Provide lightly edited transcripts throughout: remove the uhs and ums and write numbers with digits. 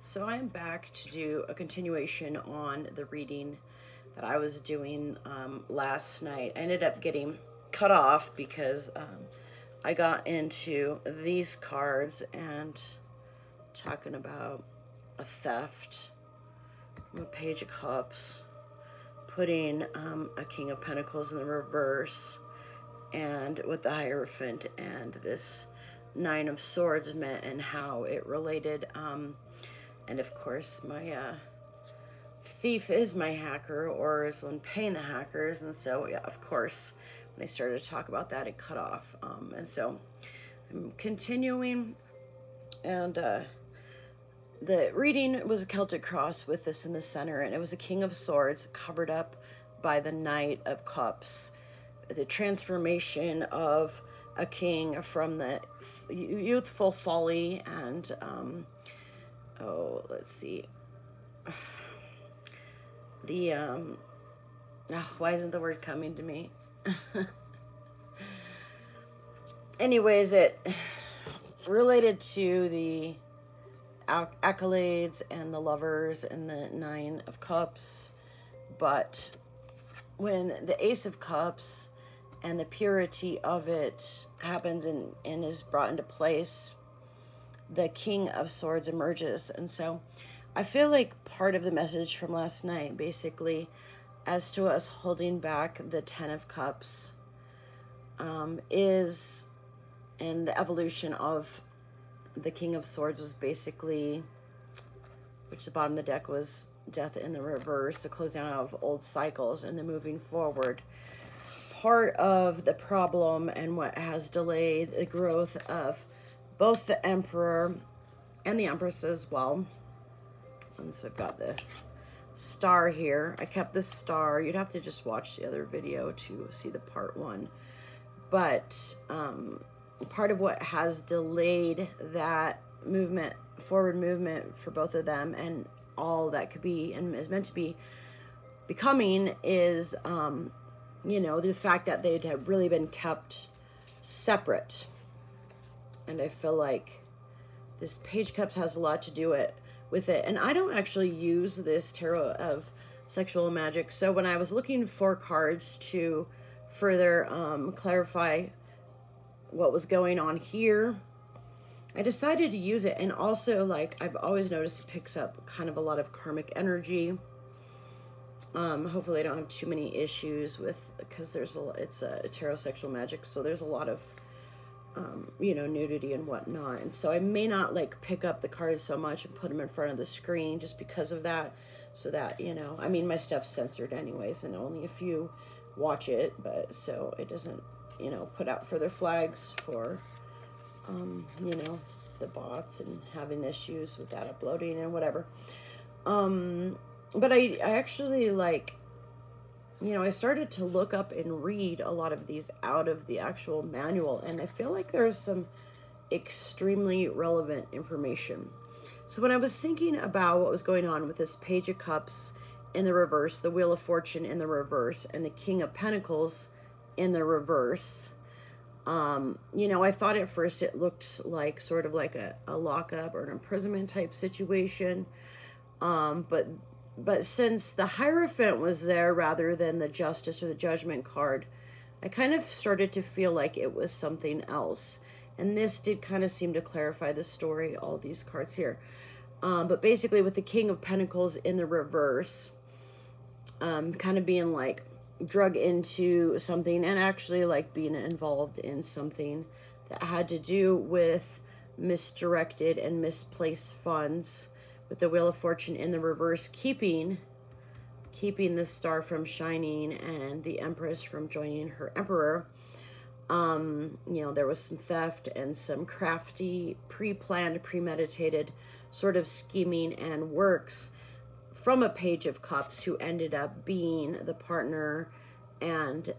So I'm back to do a continuation on the reading that I was doing last night. I ended up getting cut off because I got into these cards and talking about a theft from a Page of Cups, putting a King of Pentacles in the reverse, and with the Hierophant and this Nine of Swords meant and how it related. And of course, my thief is my hacker, or is one paying the hackers. And so, yeah, of course, when I started to talk about that, it cut off. And so I'm continuing. And the reading was a Celtic cross with this in the center. And it was a King of Swords covered up by the Knight of Cups. The transformation of a king from the youthful folly and... let's see. The, why isn't the word coming to me? Anyways, it related to the accolades and the lovers and the Nine of Cups. But when the Ace of Cups and the purity of it happens and is brought into place, the King of Swords emerges. And so I feel like part of the message from last night, basically, as to us holding back the Ten of Cups, is, and the evolution of the King of Swords was basically, which the bottom of the deck was death in the reverse, the closing out of old cycles and the moving forward. Part of the problem and what has delayed the growth of both the Emperor and the Empress as well. And so I've got the star here. I kept the star. You'd have to just watch the other video to see the part one. But part of what has delayed that movement, forward movement for both of them, and all that could be and is meant to be becoming, is, you know, the fact that they'd have really been kept separate. And I feel like this Page of Cups has a lot to do with it. And I don't actually use this tarot of sexual magic. So when I was looking for cards to further clarify what was going on here, I decided to use it. And also, like, I've always noticed it picks up kind of a lot of karmic energy. Hopefully I don't have too many issues with, because it's a tarot sexual magic. So there's a lot of you know, nudity and whatnot. And so I may not like pick up the cards so much and put them in front of the screen just because of that. So that, you know, I mean, my stuff's censored anyways, and only if you watch it, but so it doesn't, you know, put out further flags for, you know, the bots and having issues with that uploading and whatever. But I actually, like, you know, I started to look up and read a lot of these out of the actual manual, and I feel like there's some extremely relevant information. So when I was thinking about what was going on with this Page of Cups in the reverse, the Wheel of Fortune in the reverse, and the King of Pentacles in the reverse, you know, I thought at first it looked like sort of like a lockup or an imprisonment type situation. But since the Hierophant was there rather than the Justice or the Judgment card, I kind of started to feel like it was something else. And this did kind of seem to clarify the story, all these cards here. But basically with the King of Pentacles in the reverse, kind of being like drug into something and actually like being involved in something that had to do with misdirected and misplaced funds. With the Wheel of Fortune in the reverse, keeping the star from shining and the Empress from joining her Emperor. You know, there was some theft and some crafty, pre-planned, premeditated sort of scheming and works from a Page of Cups who ended up being the partner and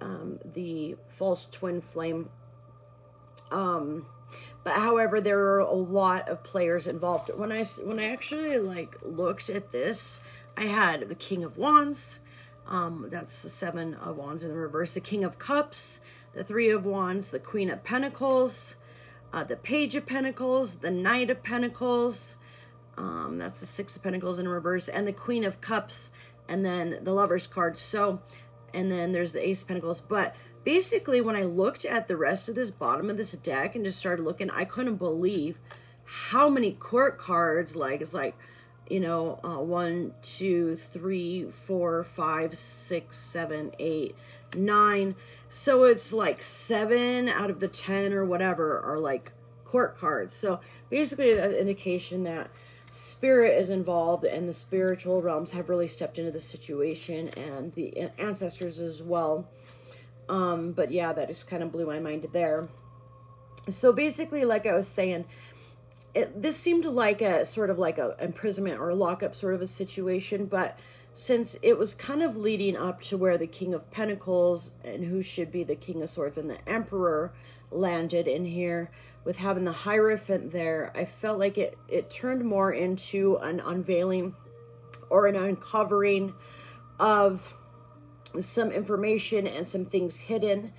the false twin flame. But however, there were a lot of players involved. When I actually like looked at this, I had the King of Wands, that's the Seven of Wands in the reverse, the King of Cups, the Three of Wands, the Queen of Pentacles, the Page of Pentacles, the Knight of Pentacles, That's the Six of Pentacles in reverse, and the Queen of Cups, and then the Lover's card. So, and then there's the Ace of Pentacles. But basically, when I looked at the rest of this bottom of this deck and just started looking, I couldn't believe how many court cards. Like, it's like, you know, 1, 2, 3, 4, 5, 6, 7, 8, 9. So it's like 7 out of the 10 or whatever are like court cards. So basically an indication that spirit is involved and the spiritual realms have really stepped into the situation, and the ancestors as well. But yeah, that just kind of blew my mind there. So basically, like I was saying, this seemed like a sort of like a imprisonment or a lockup sort of a situation, but since it was kind of leading up to where the King of Pentacles and who should be the King of Swords and the Emperor landed in here, with having the Hierophant there, I felt like it turned more into an unveiling or an uncovering of some information and some things hidden.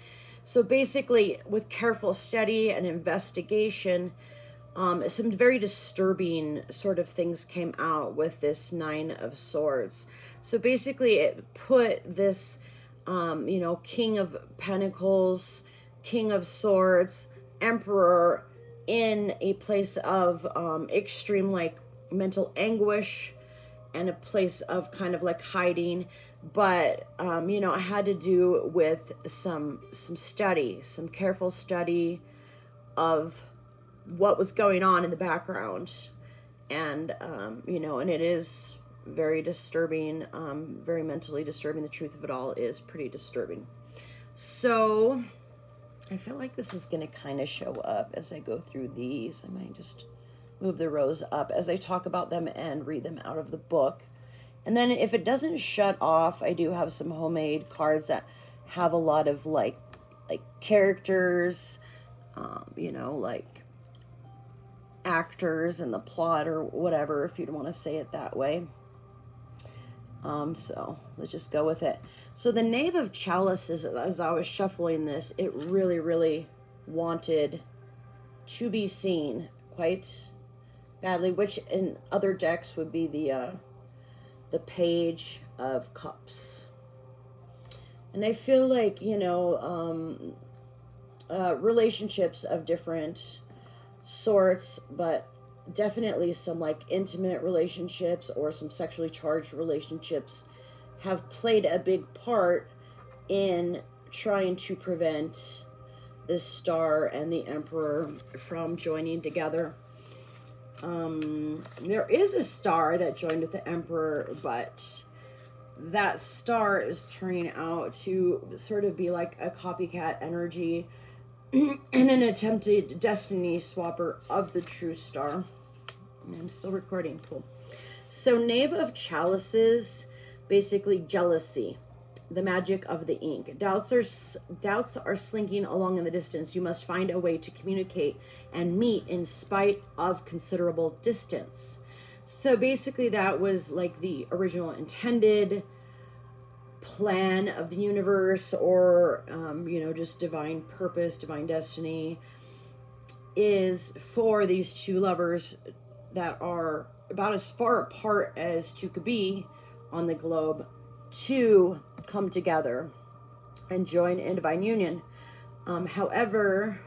So basically, with careful study and investigation, some very disturbing sort of things came out with this Nine of Swords. So basically, it put this, you know, King of Pentacles, King of Swords, Emperor in a place of extreme like mental anguish and a place of kind of like hiding. But you know, it had to do with some study, some careful study of what was going on in the background. And you know, and it is very disturbing, very mentally disturbing. The truth of it all is pretty disturbing. So I feel like this is going to kind of show up as I go through these. I might just move the rows up as I talk about them and read them out of the book. And then if it doesn't shut off, I do have some homemade cards that have a lot of like characters, you know, like actors in the plot or whatever, if you'd want to say it that way. So let's just go with it. So the Knave of Chalices, as I was shuffling this, it really, really wanted to be seen quite badly, which in other decks would be the Page of Cups. And I feel like, you know, relationships of different sorts, but definitely some like intimate relationships or some sexually charged relationships have played a big part in trying to prevent this Star and the Emperor from joining together. There is a Star that joined with the Emperor, but that Star is turning out to sort of be like a copycat energy and an attempted destiny swapper of the true Star. I'm still recording. Cool. So Knave of Chalices, basically jealousy, the magic of the ink. Doubts are slinking along in the distance. You must find a way to communicate and meet in spite of considerable distance. So basically that was like the original intended plan of the universe, or you know, just divine purpose, divine destiny, is for these two lovers that are about as far apart as two could be on the globe to come together and join in divine union. However,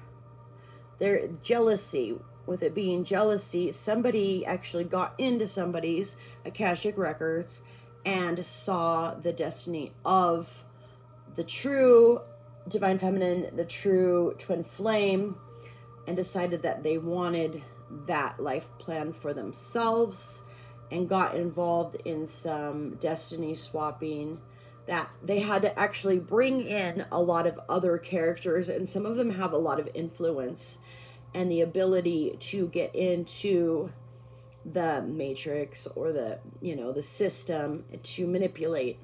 their jealousy, with it being jealousy, somebody actually got into somebody's Akashic records and saw the destiny of the true divine feminine, the true twin flame, and decided that they wanted that life plan for themselves, and got involved in some destiny swapping that they had to actually bring in a lot of other characters, and some of them have a lot of influence and the ability to get into the matrix or the, you know, the system to manipulate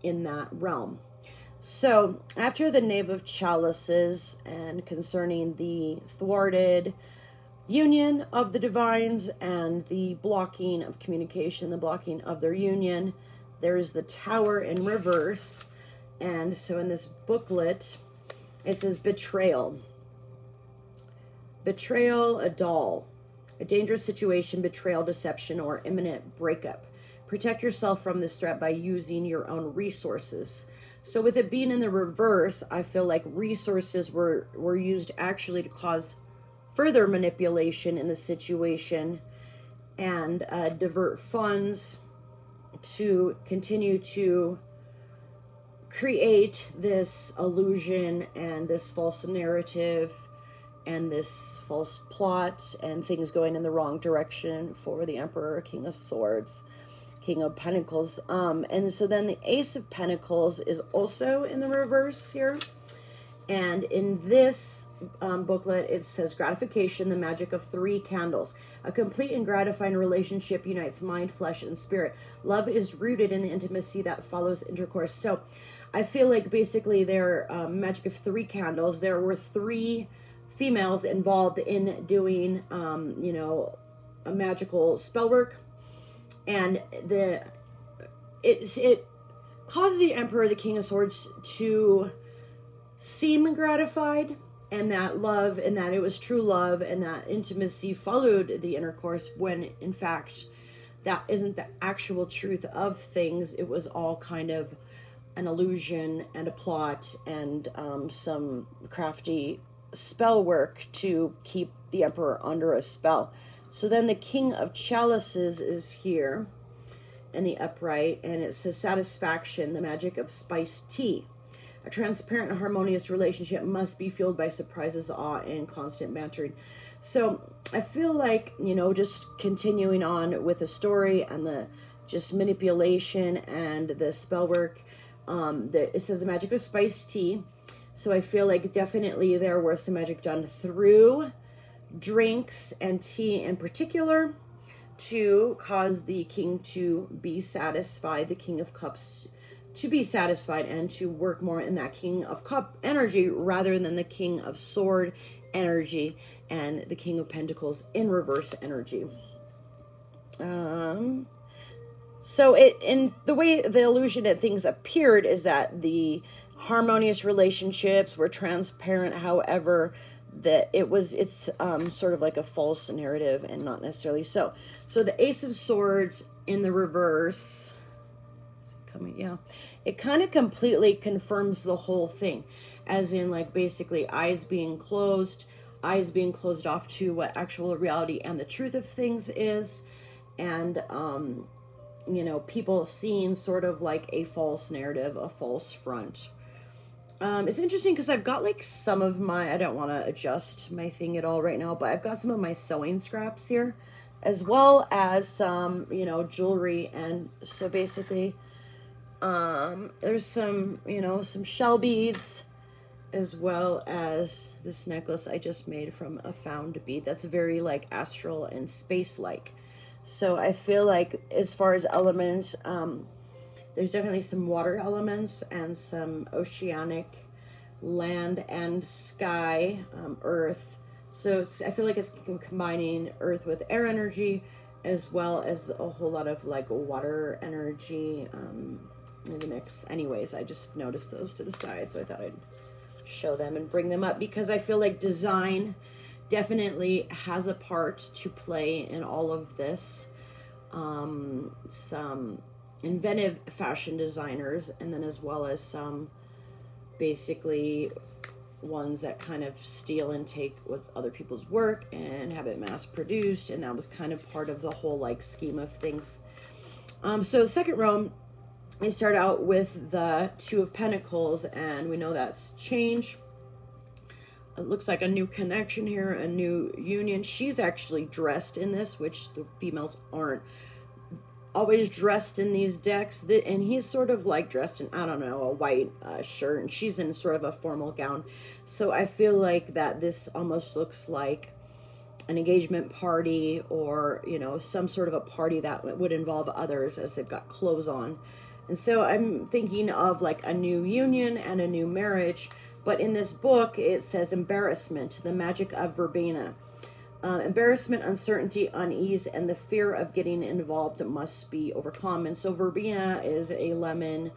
in that realm. So after the Knave of Chalices, and concerning the thwarted union of the divines and the blocking of communication, the blocking of their union, there's the Tower in reverse. And so in this booklet, it says betrayal. Betrayal, a doll. a dangerous situation, betrayal, deception, or imminent breakup. Protect yourself from this threat by using your own resources. So with it being in the reverse, I feel like resources were used actually to cause further manipulation in the situation and divert funds to continue to create this illusion and this false narrative and this false plot and things going in the wrong direction for the Emperor, King of Swords, King of Pentacles. And so then the Ace of Pentacles is also in the reverse here. And in this booklet, it says gratification, the magic of 3 candles. A complete and gratifying relationship unites mind, flesh, and spirit. Love is rooted in the intimacy that follows intercourse. So I feel like basically their magic of 3 candles, there were 3 females involved in doing, you know, a magical spell work. And it causes the Emperor, the King of Swords, to seem gratified, and that love, and that it was true love, and that intimacy followed the intercourse, when in fact that isn't the actual truth of things. It was all kind of an illusion and a plot and some crafty spell work to keep the Emperor under a spell. So then the King of Chalices is here in the upright, and it says satisfaction, the magic of spiced tea. A transparent and harmonious relationship must be fueled by surprises, awe, and constant bantering. So I feel like, you know, just continuing on with the story and the just manipulation and the spell work. It says the magic of spiced tea. So I feel like definitely there was some magic done through drinks and tea in particular to cause the king to be satisfied, the King of Cups to be satisfied, and to work more in that King of Cup energy rather than the King of Sword energy and the King of Pentacles in reverse energy. So in the way the illusion and things appeared is that the harmonious relationships were transparent. However, that it's sort of like a false narrative and not necessarily so. So the Ace of Swords in the reverse, is it coming? Yeah, it kind of completely confirms the whole thing, as in like basically eyes being closed off to what actual reality and the truth of things is, and you know, people seeing sort of like a false narrative, a false front. It's interesting because I've got like some of my, I don't want to adjust my thing at all right now, but I've got some of my sewing scraps here, as well as some, you know, jewelry. And so basically, there's some, you know, some shell beads, as well as this necklace I just made from a found bead that's very like astral and space-like. So I feel like as far as elements, there's definitely some water elements and some oceanic, land and sky, earth. So I feel like it's combining earth with air energy, as well as a whole lot of like water energy in the mix. Anyways, I just noticed those to the side, so I thought I'd show them and bring them up, because I feel like design definitely has a part to play in all of this. Some inventive fashion designers, and then as well as some basically ones that kind of steal and take what's other people's work and have it mass produced, and that was kind of part of the whole like scheme of things. So second row, I start out with the Two of Pentacles, and we know that's change. It looks like a new connection here, a new union. She's actually dressed in this, which the females aren't always dressed in these decks. And he's sort of like dressed in, I don't know, a white shirt, and she's in sort of a formal gown. So I feel like that this almost looks like an engagement party, or, you know, some sort of a party that would involve others, as they've got clothes on. And so I'm thinking of like a new union and a new marriage. But in this book, it says embarrassment, the magic of verbena. Embarrassment, uncertainty, unease, and the fear of getting involved must be overcome. And so verbena is a lemon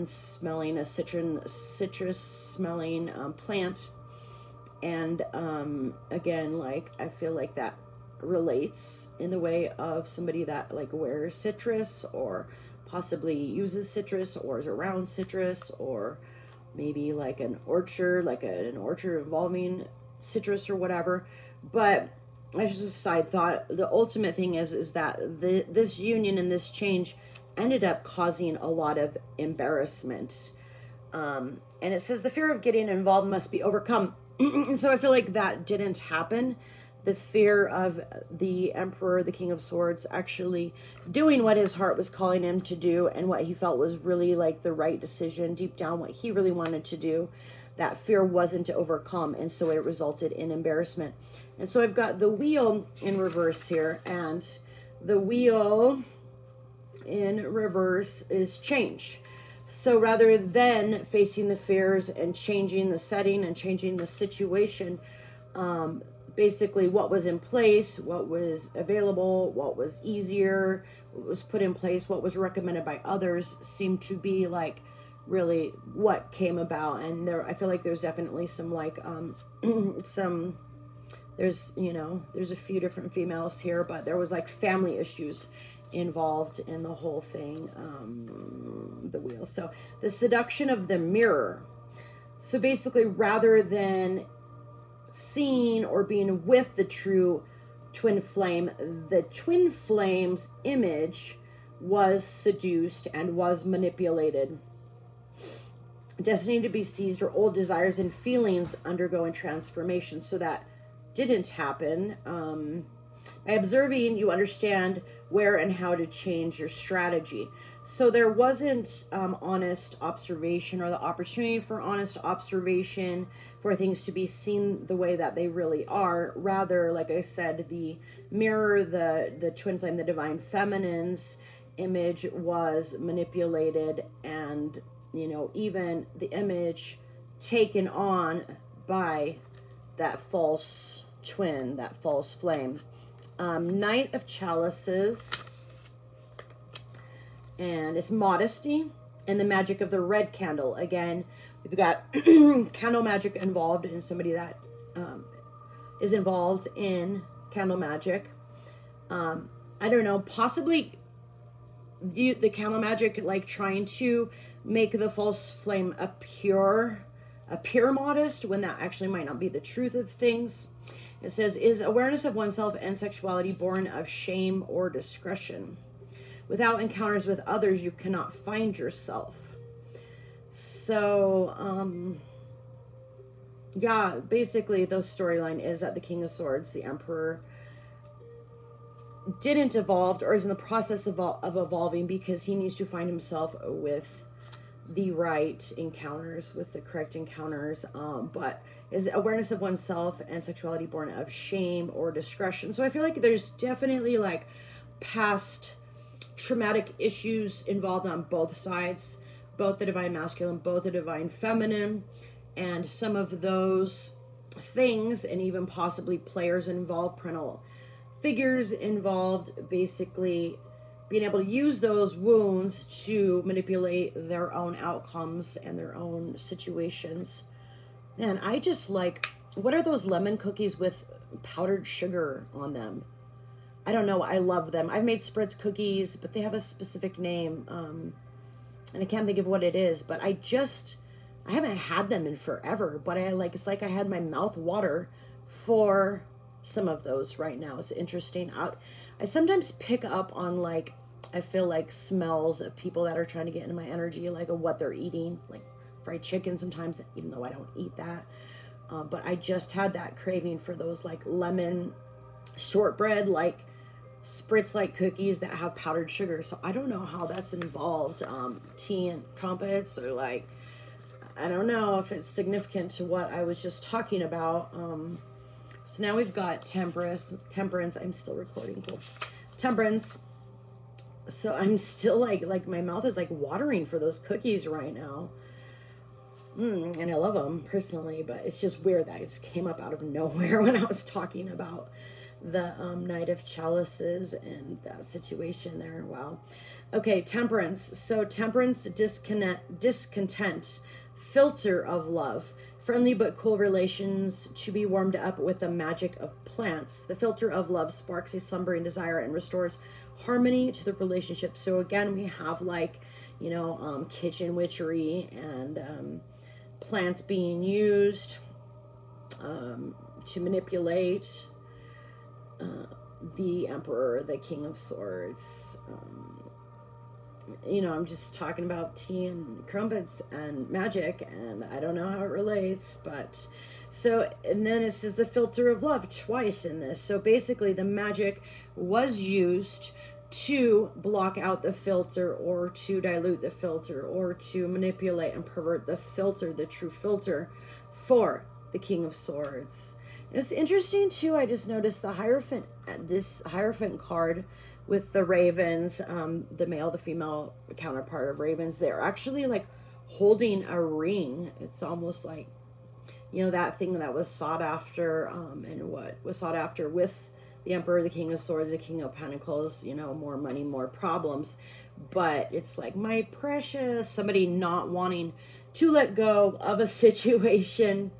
smelling, a citrus smelling plant. And again, like I feel like that relates in the way of somebody that like wears citrus or possibly uses citrus or is around citrus, or maybe like an orchard, like an orchard involving citrus or whatever. But as just a side thought, the ultimate thing is that this union and this change ended up causing a lot of embarrassment. And it says the fear of getting involved must be overcome. And so I feel like that didn't happen. The fear of the Emperor, the King of Swords, actually doing what his heart was calling him to do and what he felt was really like the right decision, deep down what he really wanted to do, that fear wasn't overcome. And so it resulted in embarrassment. And so I've got the wheel in reverse here, and the wheel in reverse is change. So rather than facing the fears and changing the setting and changing the situation, basically what was in place, what was available, what was easier, what was put in place, what was recommended by others seemed to be like really what came about. And there, I feel like there's definitely some like there's, you know, there's a few different females here, but there was like family issues involved in the whole thing, the wheel. So the seduction of the mirror. So basically, rather than seeing or being with the true twin flame, the twin flame's image was seduced and was manipulated. Destiny to be seized, or old desires and feelings undergoing transformation. So that didn't happen. By observing, you understand where and how to change your strategy. So there wasn't honest observation, or the opportunity for honest observation, for things to be seen the way that they really are. Rather, like I said, the mirror, the twin flame, the divine feminine's image was manipulated, and, you know, even the image taken on by that false twin, that false flame. Knight of Chalices, and it's modesty and the magic of the red candle. Again, we've got candle magic involved, in somebody that is involved in candle magic. I don't know, possibly the candle magic, like trying to make the false flame appear modest, when that actually might not be the truth of things. It says, is awareness of oneself and sexuality born of shame or discretion? Without encounters with others, you cannot find yourself. So, yeah, basically the storyline is that the King of Swords, the Emperor, didn't evolve, or is in the process of evolving, because he needs to find himself with the right encounters, with the correct encounters, but is awareness of oneself and sexuality born of shame or discretion. So I feel like there's definitely like past traumatic issues involved on both sides, both the divine masculine, both the divine feminine, and some of those things, and even possibly players involved, parental figures involved, basically being able to use those wounds to manipulate their own outcomes and their own situations. Man, I just like, what are those lemon cookies with powdered sugar on them? I don't know. I love them. I've made spritz cookies, but they have a specific name. And I can't think of what it is, but I haven't had them in forever, but it's like I had my mouth water for some of those right now. It's interesting. I sometimes pick up on, like, I feel like smells of people that are trying to get into my energy, like of what they're eating, like fried chicken sometimes, even though I don't eat that. But I just had that craving for those like lemon shortbread, like spritz-like cookies that have powdered sugar. So I don't know how that's involved. Tea and crumpets, or like, I don't know if it's significant to what I was just talking about. So now we've got temperance. I'm still recording. Cool. Temperance. So I'm still like my mouth is like watering for those cookies right now. And I love them personally, but it's just weird that it just came up out of nowhere when I was talking about the Knight of Chalices and that situation there. Wow. Okay, temperance. So temperance, discontent, filter of love, Friendly but cool relations to be warmed up with the magic of plants. The filter of love sparks a slumbering desire and restores harmony to the relationship. So again, we have like, you know, kitchen witchery and plants being used to manipulate the Emperor, the King of Swords. You know, I'm just talking about tea and crumpets and magic, and I don't know how it relates, but so, and then it says the filter of love twice in this. So basically the magic was used to block out the filter, or to dilute the filter, or to manipulate and pervert the filter, the true filter for the King of Swords. And it's interesting too, I just noticed the Hierophant, this Hierophant card with the ravens, the male, the female counterpart of ravens, they're actually like holding a ring. It's almost like, you know, that thing that was sought after, and what was sought after with the Emperor, the King of Swords, the King of Pentacles, you know, more money, more problems. But it's like, my precious, somebody not wanting to let go of a situation.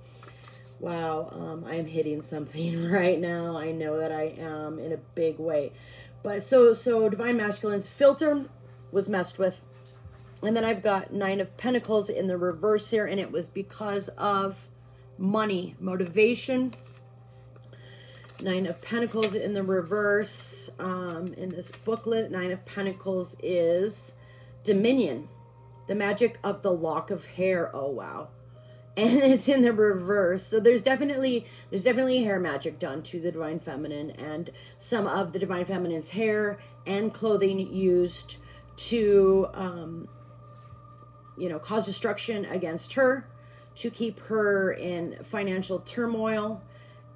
Wow, I am hitting something right now. I know that I am, in a big way. But so Divine Masculine's filter was messed with. And then I've got 9 of Pentacles in the reverse here, and it was because of money, motivation. 9 of Pentacles in the reverse. In this booklet, 9 of Pentacles is dominion, the magic of the lock of hair. Oh, wow. And it's in the reverse. So there's definitely hair magic done to the Divine Feminine, and some of the Divine Feminine's hair and clothing used to, you know, cause destruction against her, to keep her in financial turmoil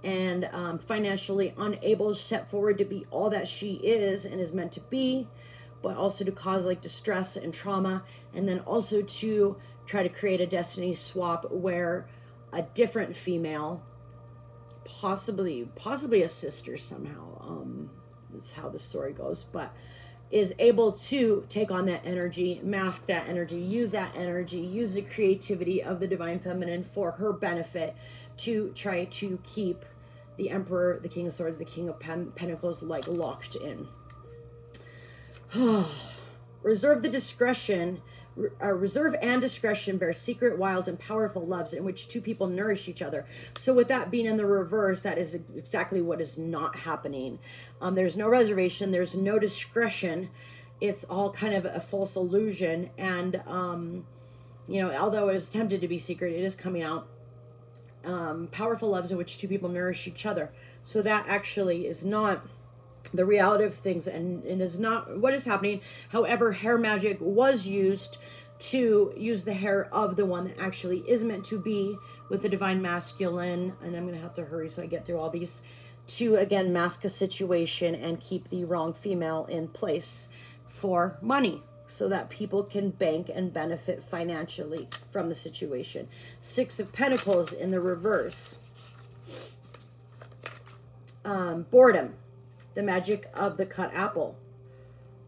and financially unable to step forward to be all that she is and is meant to be, but also to cause like distress and trauma, and then also to try to create a destiny swap where a different female, possibly a sister somehow, is how the story goes, but is able to take on that energy, mask that energy, use the creativity of the Divine Feminine for her benefit, to try to keep the Emperor, the King of Swords, the King of Pentacles like locked in. Reserve the discretion. Reserve and discretion bear secret, wild, and powerful loves in which two people nourish each other. So with that being in the reverse, that is exactly what is not happening. There's no reservation. There's no discretion. It's all kind of a false illusion. And, you know, although it is attempted to be secret, it is coming out. Powerful loves in which two people nourish each other. So that actually is not the reality of things, and it is not what is happening. However, hair magic was used to use the hair of the one that actually is meant to be with the Divine Masculine, and I'm going to have to hurry so I get through all these, to again mask a situation and keep the wrong female in place for money, so that people can bank and benefit financially from the situation. 6 of Pentacles in the reverse. Boredom, the magic of the cut apple.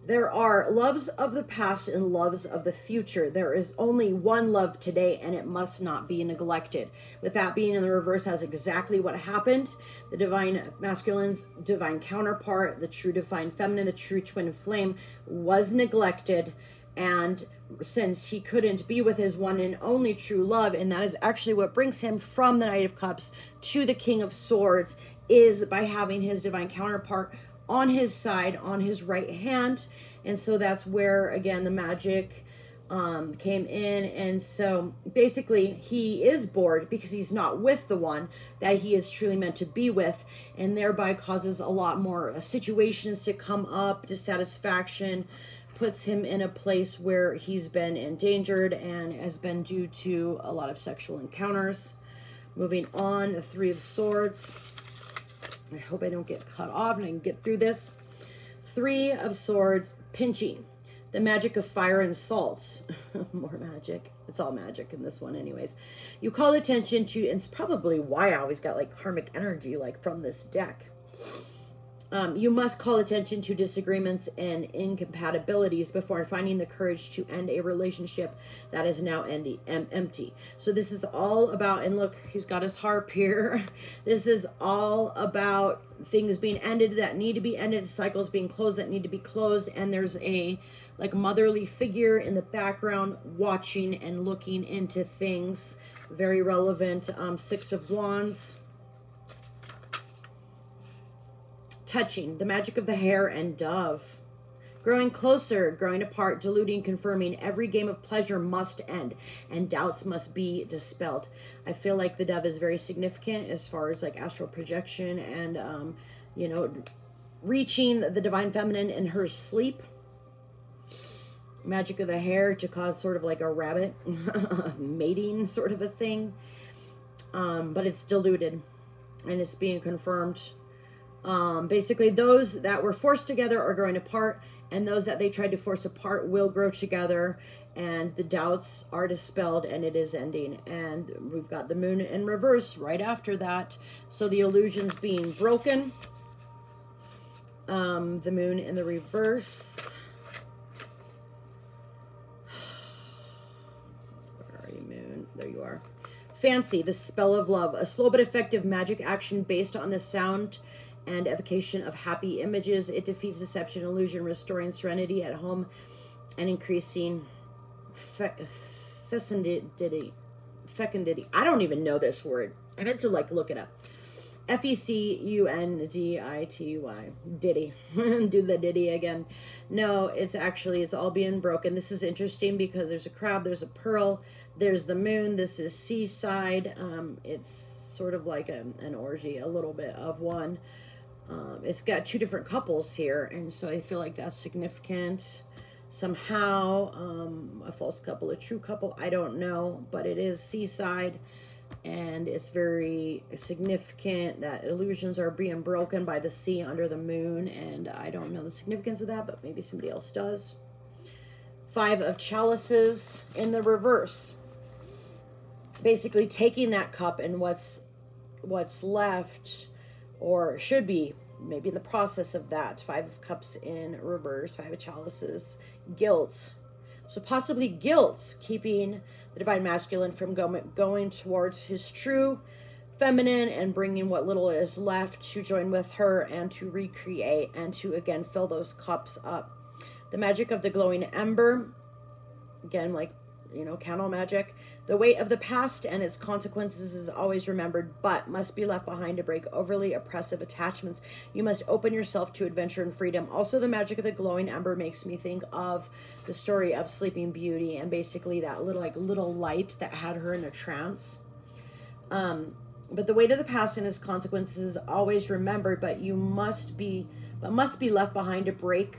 There are loves of the past and loves of the future. There is only one love today, and it must not be neglected. With that being in the reverse, that's exactly what happened. The Divine Masculine's divine counterpart, the true Divine Feminine, the true twin flame, was neglected. And since he couldn't be with his one and only true love, and that is actually what brings him from the Knight of Cups to the King of Swords, is by having his divine counterpart on his side, on his right hand. And so that's where, again, the magic came in. And so basically he is bored because he's not with the one that he is truly meant to be with, and thereby causes a lot more situations to come up, dissatisfaction, puts him in a place where he's been endangered and has been due to a lot of sexual encounters. Moving on, the 3 of Swords. I hope I don't get cut off and I can get through this. 3 of Swords, pinching, the magic of fire and salt. More magic. It's all magic in this one anyways. You call attention to, and it's probably why I always got like karmic energy like from this deck. You must call attention to disagreements and incompatibilities before finding the courage to end a relationship that is now empty. So this is all about, and look, he's got his harp here. This is all about things being ended that need to be ended, cycles being closed that need to be closed, and there's a like motherly figure in the background watching and looking into things. Very relevant. Six of Wands. Touching, the magic of the hare and dove. Growing closer, growing apart, diluting, confirming. Every game of pleasure must end and doubts must be dispelled. I feel like the dove is very significant as far as like astral projection and, you know, reaching the divine feminine in her sleep. Magic of the hare to cause sort of like a rabbit mating sort of a thing. But it's diluted and it's being confirmed. Basically those that were forced together are growing apart, and those that they tried to force apart will grow together, and the doubts are dispelled and it is ending. And we've got the moon in reverse right after that, so the illusions being broken. The moon in the reverse. Where are you, moon? There you are. Fancy, the spell of love, a slow but effective magic action based on the sound and evocation of happy images. It defeats deception, illusion, restoring serenity at home, and increasing fecundity. I don't even know this word. I meant to like look it up. Fecundity. Diddy. Do the diddy again. No, it's all being broken. This is interesting because there's a crab, there's a pearl, there's the moon. This is seaside. It's sort of like an orgy, a little bit of one. It's got two different couples here, and so I feel like that's significant somehow. A false couple, a true couple, I don't know, but it is seaside, and it's very significant that illusions are being broken by the sea under the moon, and I don't know the significance of that, but maybe somebody else does. Five of Chalices in the reverse. Basically taking that cup and what's left, or should be maybe in the process of that. Five of Cups in reverse, Five of Chalices, guilt. So possibly guilt, keeping the divine masculine from going towards his true feminine and bringing what little is left to join with her and to recreate and to again fill those cups up. The magic of the glowing ember, again, like, you know, candle magic. The weight of the past and its consequences is always remembered, but must be left behind to break overly oppressive attachments. You must open yourself to adventure and freedom. Also, the magic of the glowing ember makes me think of the story of Sleeping Beauty and basically that little light that had her in a trance. But the weight of the past and its consequences is always remembered, but must be left behind to break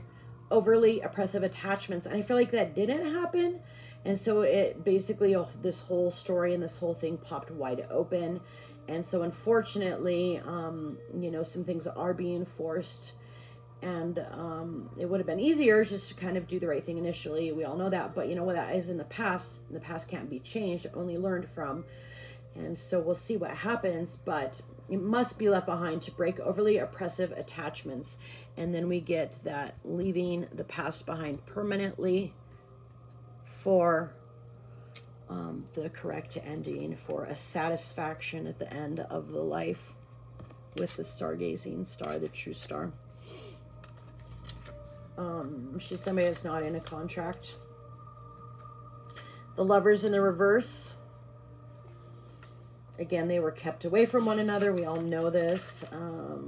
overly oppressive attachments. And I feel like that didn't happen. And so it basically, this whole story and this whole thing popped wide open. And so unfortunately, you know, some things are being forced, and it would have been easier just to kind of do the right thing initially. We all know that, but you know what, that is in the past. The past can't be changed, only learned from. And so we'll see what happens, but it must be left behind to break overly oppressive attachments. And then we get that leaving the past behind permanently for the correct ending, for a satisfaction at the end of the life with the stargazing star, the true star. She's somebody that's not in a contract. The Lovers in the reverse. Again, they were kept away from one another. We all know this.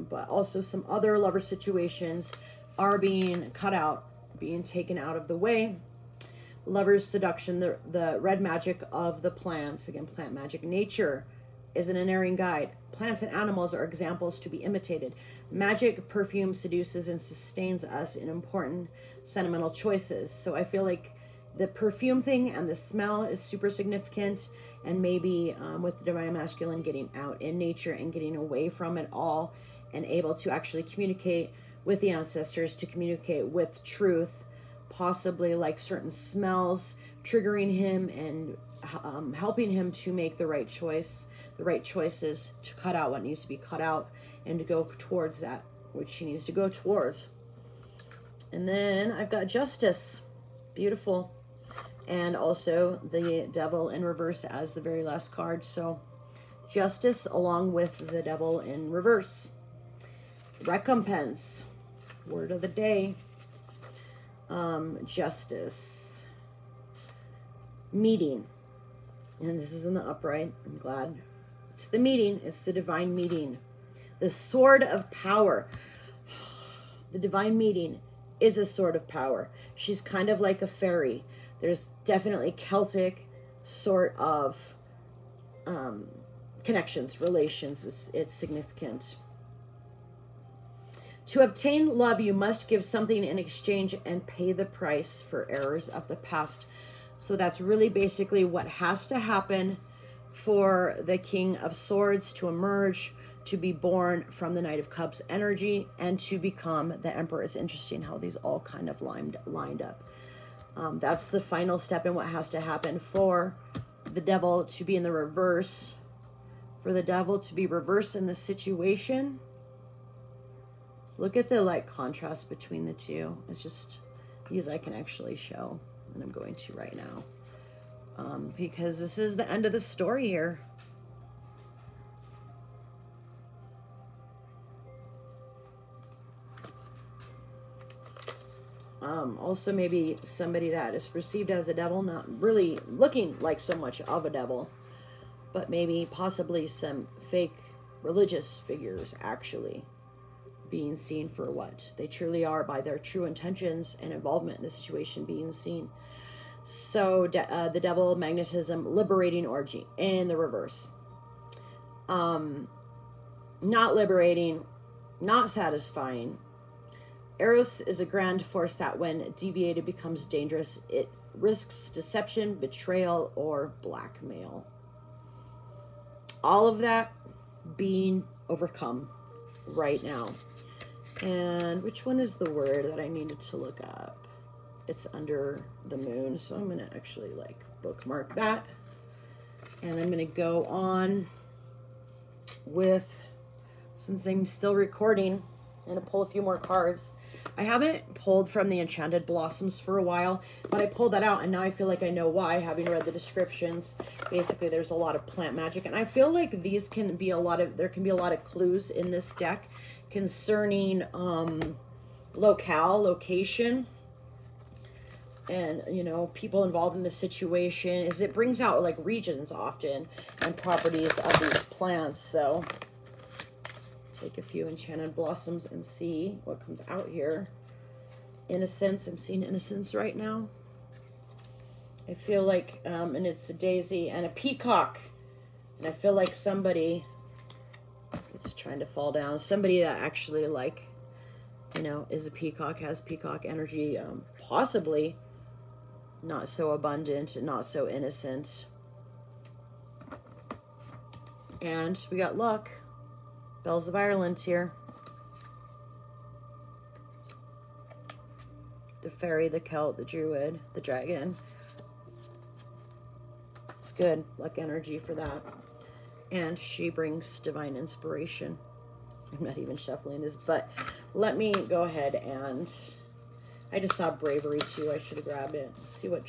But also some other lover situations are being cut out, being taken out of the way. Lover's seduction, the red magic of the plants. Again, plant magic. Nature is an unerring guide. Plants and animals are examples to be imitated. Magic perfume seduces and sustains us in important sentimental choices. So I feel like the perfume thing and the smell is super significant, and maybe with the divine masculine getting out in nature and getting away from it all and able to actually communicate with the ancestors, to communicate with truth, possibly like certain smells triggering him and helping him to make the right choices to cut out what needs to be cut out and to go towards that which she needs to go towards. And then I've got Justice. Beautiful. And also the Devil in reverse as the very last card. So Justice along with the Devil in reverse. Recompense. Word of the day. Justice. Meeting. And this is in the upright. I'm glad. It's the meeting. It's the divine meeting. The sword of power. The divine meeting is a sword of power. She's kind of like a fairy. There's definitely Celtic sort of connections, relations. It's significant. To obtain love, you must give something in exchange and pay the price for errors of the past. So that's really basically what has to happen for the King of Swords to emerge, to be born from the Knight of Cups energy, and to become the Emperor. It's interesting how these all kind of lined up. That's the final step in what has to happen for the Devil to be in the reverse. For the Devil to be reversed in this situation. Look at the like contrast between the two. It's just, these I can actually show, and I'm going to right now. Because this is the end of the story here. Also maybe somebody that is perceived as a devil, not really looking like so much of a devil, but maybe possibly some fake religious figures actually being seen for what they truly are by their true intentions and involvement in the situation being seen. So the Devil, magnetism, liberating orgy in the reverse. Not liberating, not satisfying. Eros is a grand force that when deviated becomes dangerous. It risks deception, betrayal, or blackmail. All of that being overcome right now. And which one is the word that I needed to look up? It's under the moon, so I'm going to actually like bookmark that. And I'm going to go on with, since I'm still recording, I'm going to pull a few more cards. I haven't pulled from the Enchanted Blossoms for a while, but I pulled that out, and now I feel like I know why, having read the descriptions. Basically, there's a lot of plant magic, and I feel like these can be there can be a lot of clues in this deck concerning location, and, you know, people involved in the situation, as it brings out, like, regions often and properties of these plants. So take a few Enchanted Blossoms and see what comes out here. Innocence. I'm seeing innocence right now. I feel like, and it's a daisy and a peacock. And I feel like somebody, it's trying to fall down. Somebody that actually, like, you know, is a peacock, has peacock energy, possibly not so abundant, not so innocent. And we got luck. Bells of Ireland here. The fairy, the Celt, the druid, the dragon. It's good. Luck energy for that. And she brings divine inspiration. I'm not even shuffling this, but let me go ahead and... I just saw bravery too. I should have grabbed it. See what